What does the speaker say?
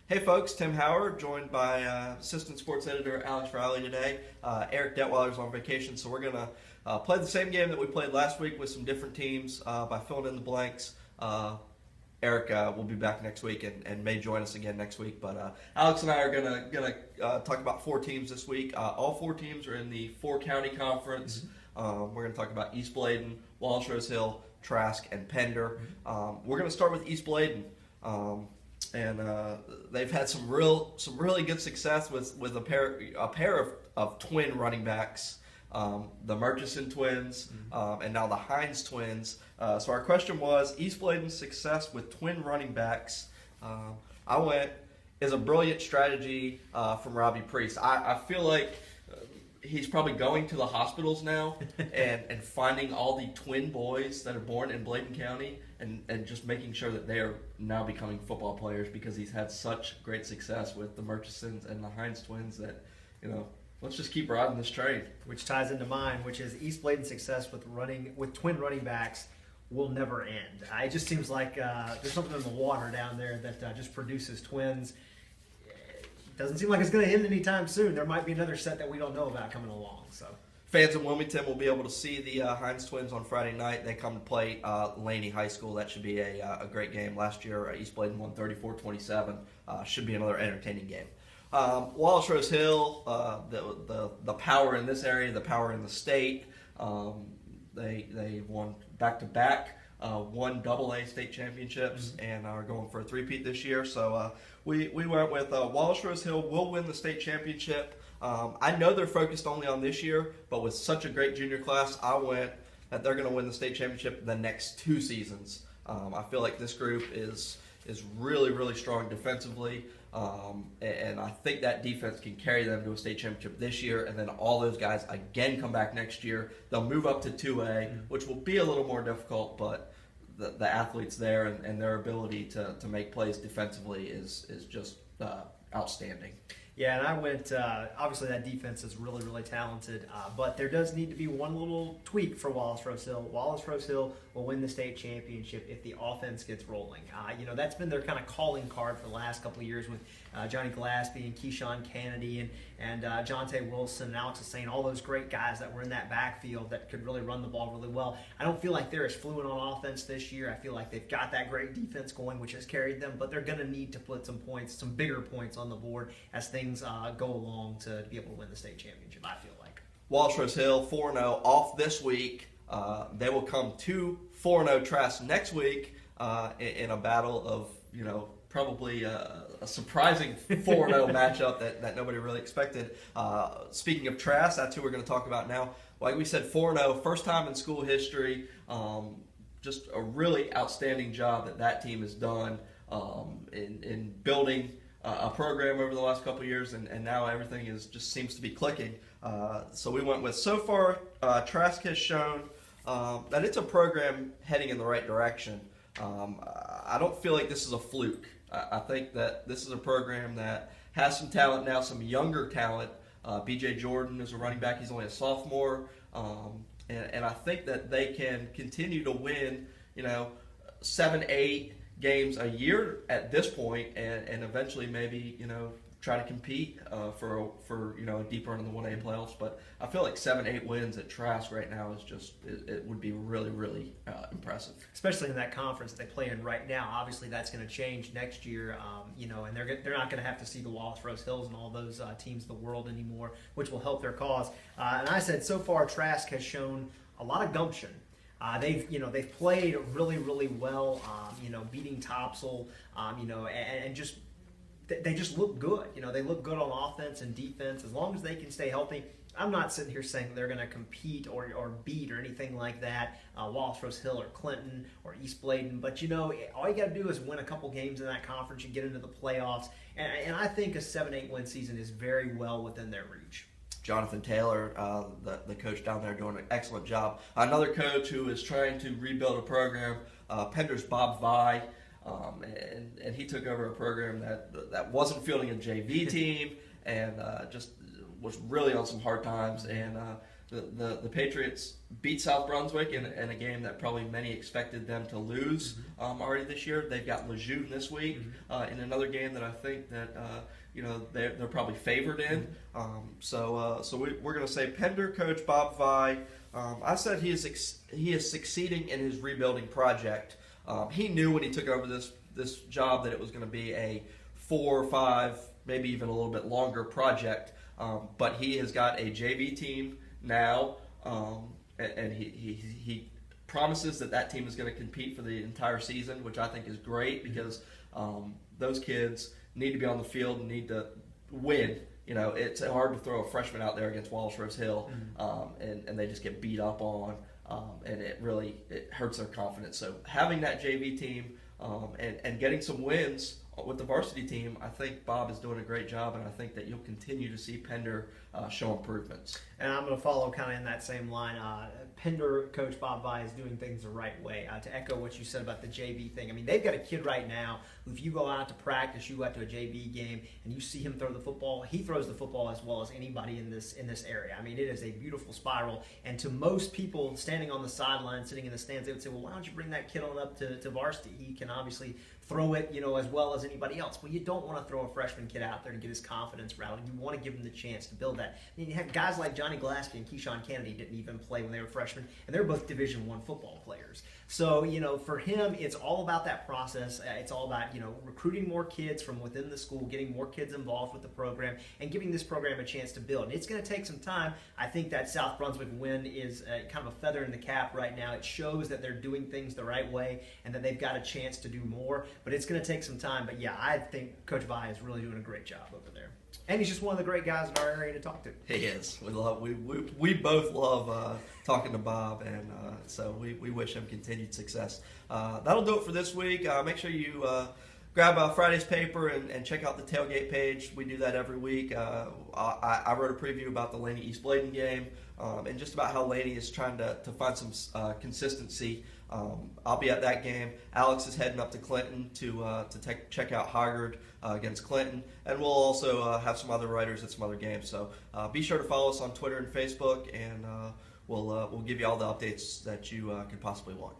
Hey folks, timhower, joined by Assistant Sports Editor Alex Riley today. Eric Detweiler's on vacation, so we're going to play the same game that we played last week with some different teams by filling in the blanks. Eric will be back next week and may join us again next week. But Alex and I are going to talk about four teams this week. All four teams are in the four-county conference. We're going to talk about East Bladen, Wallace Rose Hill, Trask, and Pender. We're going to start with East Bladen. And they've had some really good success with a pair of twin running backs, the Murchison twins, and now the Hines twins. So our question was East Bladen's success with twin running backs. I went is a brilliant strategy from Robbie Priest. I feel like he's probably going to the hospitals now and finding all the twin boys that are born in Bladen County and just making sure that they are now becoming football players because he's had such great success with the Murchisons and the Hines twins that, let's just keep riding this train. Which ties into mine, which is East Bladen's success with twin running backs will never end. It just seems like there's something in the water down there that just produces twins. Doesn't seem like it's going to end anytime soon. There might be another set that we don't know about coming along. So fans in Wilmington will be able to see the Hines twins on Friday night. They come to play Laney High School. That should be a great game. Last year, East Bladen won 34-27. Should be another entertaining game. Wallace Rose Hill, the power in this area, the power in the state. They won back-to-back. Won AA state championships and are going for a three-peat this year. So we went with Wallace Rose Hill will win the state championship. I know they're focused only on this year, but with such a great junior class, I went that they're going to win the state championship the next two seasons. I feel like this group is really, really strong defensively, and I think that defense can carry them to a state championship this year, and then all those guys again come back next year. They'll move up to 2A, which will be a little more difficult, but the athletes there and their ability to make plays defensively is just outstanding. Yeah, and I went, obviously that defense is really, really talented, but there does need to be one little tweak for Wallace Rose Hill. Wallace Rose Hill will win the state championship if the offense gets rolling. That's been their kind of calling card for the last couple of years with Johnny Glaspie and Keyshawn Kennedy and Jonte Wilson and Alex Hussein, all those great guys that were in that backfield that could really run the ball really well. I don't feel like they're as fluent on offense this year. I feel like they've got that great defense going, which has carried them, but they're going to need to put some bigger points on the board as things go along to be able to win the state championship, I feel like. Wallace Rose Hill, 4-0 off this week. They will come to 4-0 Trask next week in a battle of, probably a surprising 4-0 matchup that nobody really expected. Speaking of Trask, that's who we're going to talk about now. Like we said, 4-0, first time in school history. Just a really outstanding job that team has done in building a program over the last couple of years, and now everything just seems to be clicking. So we went with, so far, Trask has shown that it's a program heading in the right direction. I don't feel like this is a fluke. I think that this is a program that has some talent now, some younger talent. B.J. Jordan is a running back. He's only a sophomore. And I think that they can continue to win, 7-8 games a year at this point, and eventually maybe, try to compete for a deep run in the 1A playoffs. But I feel like 7-8 wins at Trask right now is it would be really, really impressive. Especially in that conference that they play in right now. Obviously, that's going to change next year, and they're not going to have to see the Wallace Rose Hills and all those teams of the world anymore, which will help their cause. And I said so far Trask has shown a lot of gumption. They've played really, really well, beating Topsail, and just they just look good. They look good on offense and defense as long as they can stay healthy. I'm not sitting here saying they're going to compete or beat or anything like that, Wallace Rose Hill or Clinton or East Bladen. But, all you got to do is win a couple games in that conference and get into the playoffs. And I think a 7-8 win season is very well within their reach. Jonathan Taylor, the coach down there, doing an excellent job. Another coach who is trying to rebuild a program, Pender's Bob Vi, and he took over a program that wasn't fielding a JV team and just was really on some hard times. And the Patriots beat South Brunswick in a game that probably many expected them to lose already this year. They've got Lejeune this week in another game that I think that they're probably favored in. So we're going to say Pender coach Bob Vi. I said he is succeeding in his rebuilding project. He knew when he took over this job that it was going to be a 4 or 5, maybe even a little bit longer project. But he has got a JV team now, and he promises that team is going to compete for the entire season, which I think is great because those kids need to be on the field and need to win. It's hard to throw a freshman out there against Wallace Rose Hill, and they just get beat up on, and it hurts their confidence. So having that JV team and getting some wins with the varsity team, I think Bob is doing a great job, and I think that you'll continue to see Pender show improvements. And I'm going to follow kind of in that same line. Pender coach Bob Vi is doing things the right way. To echo what you said about the JV thing, I mean, they've got a kid right now who, if you go out to practice, you go out to a JV game, and you see him throw the football, he throws the football as well as anybody in this area. I mean, it is a beautiful spiral. And to most people standing on the sideline, sitting in the stands, they would say, well, why don't you bring that kid on up to varsity? He can obviously throw it, as well as anybody else. Well, you don't want to throw a freshman kid out there and get his confidence rattled. You want to give him the chance to build that. I mean, you have guys like Johnny Glaspie and Keyshawn Kennedy didn't even play when they were freshmen, and they're both Division I football players. So, for him, it's all about that process. It's all about, recruiting more kids from within the school, getting more kids involved with the program, and giving this program a chance to build. And it's going to take some time. I think that South Brunswick win is kind of a feather in the cap right now. It shows that they're doing things the right way and that they've got a chance to do more. But it's going to take some time. But, yeah, I think Coach Vi is really doing a great job over there. And he's just one of the great guys in our area to talk to. He is. We both love talking to Bob, and so we wish him continued success. That'll do it for this week. Make sure you grab Friday's paper and check out the tailgate page. We do that every week. I wrote a preview about the Laney East Bladen game and just about how Laney is trying to find some consistency. I'll be at that game. Alex is heading up to Clinton to check out Hoggard against Clinton, and we'll also have some other writers at some other games. So be sure to follow us on Twitter and Facebook, and we'll give you all the updates that you could possibly want.